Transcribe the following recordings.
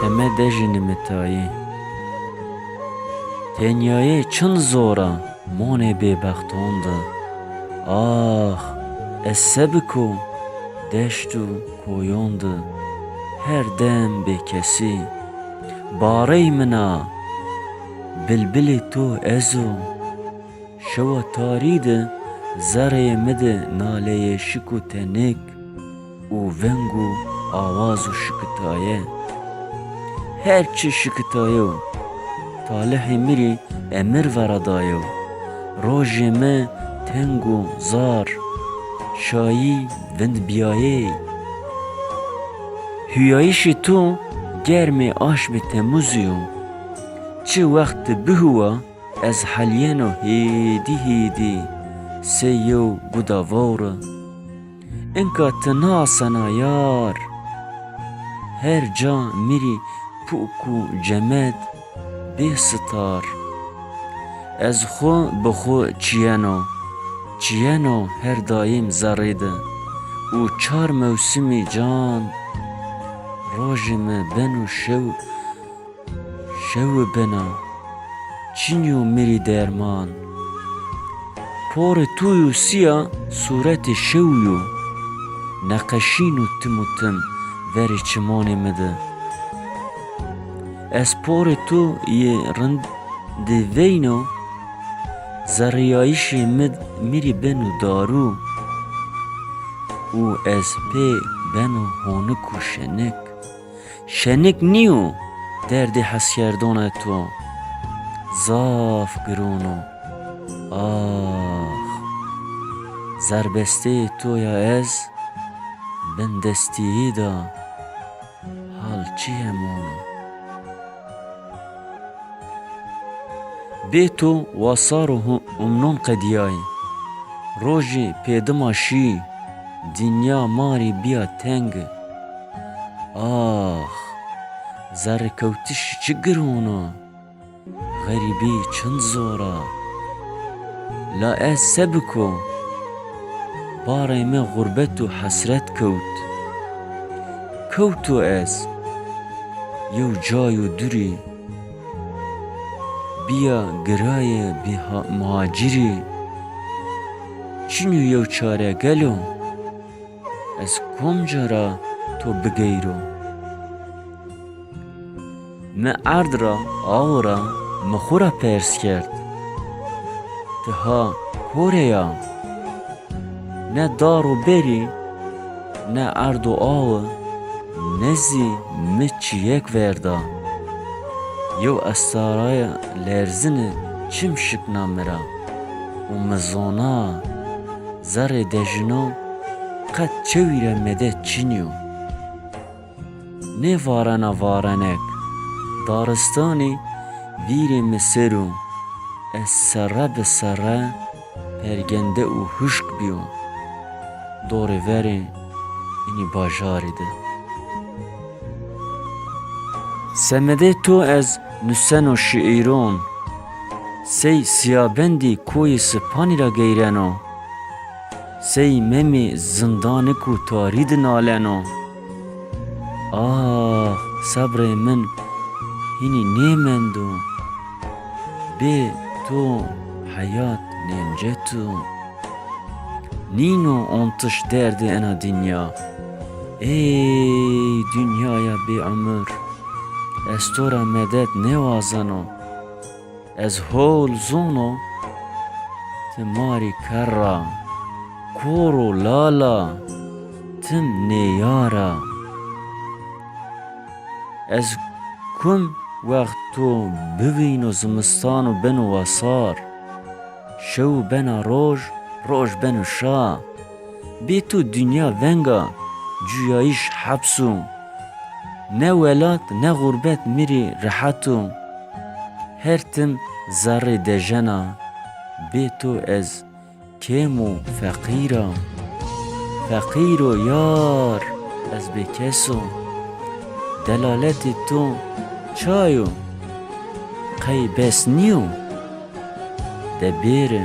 Heme dejin mitayî Tenyayê çin zora monê bêbextan de. Ah ez sebik û deşt û koyan de her dem bêkesî barey min a bilbilê to ez o şewa tarî de zerê me de naleyê şik û tenik û veng û awaz û şikitaye her çi şikitaye û talihê mirî emir veradaye û rojê me teng û zar şayî vind biyayê hûyayîşê to germê aş bi temûzî û çi wext bihûwa ez helyeno hêdî hêdî sêyo guda vawre înka tu nasena yar her ca mirî pûk û cemed bê sitar ez xwe bi xwe çiyeno her daîm zerrê de û çar mewsimê can rojê me ben û şew bena çînyo mirî derman porê tûy û siya sûretê şewî û neqeşîn û tim verê çimanê me de ez porê to yê rindeveyno zerriyayîşê mirî ben û darû û ez pê ben û honik û şenik nîyo derdê hezkerdana to zaf giron o ah zerbesteyê to ya ez bin destiyê da hal çi hemûn bê to wasar û humnon qediyayê rojê pêdima şî dinya marî biya teng ah zerrikewtîş çi giron a xerîbî çin zor a la ez sebik o barê me xurbet û hesret kewt o ez yew cay û durî biya girayê muhacirî çînî yew çare gelo ez kom cara to bigeyro me erd ra awira me xwe re pers kerd tiha korê ya ne dar û berî ne erd û awe nezî me çiyek verda yew ez saraya lêrzinê çim şikna me ra û me zana zerê dejino qet çewî re me de çînyo nê varena varenek daristanê vîrê me ser û ez serre bi serre pergende û huşk bîyo dorê verê înî bajarê de semedê to ez nûseno şiîran sey siyabendî koyê Spanî ra geyreno sey memê zindanik û tarî dinaleno ah sebrê min hînî nêmend û bê to heyat nemcet û nîno ontiş derdê ena dinya ey dünyaya bêemir ez to ra medet nêwazeno ez hol zono ti marî ker ra kor û lala tim nêyara ez kum wext to bivîno zimistan û ben û wasar şew bena roj ben û şa bê to dünya venga cûyayîş heps û ne welat ne xurbet mirî rehet û her tim zerrê dejena bê to ez kêm û feqîr o yar ez bêkes o delaletê to çay o qey bes nîyo de bêre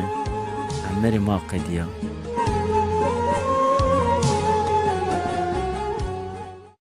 emerê ma qediya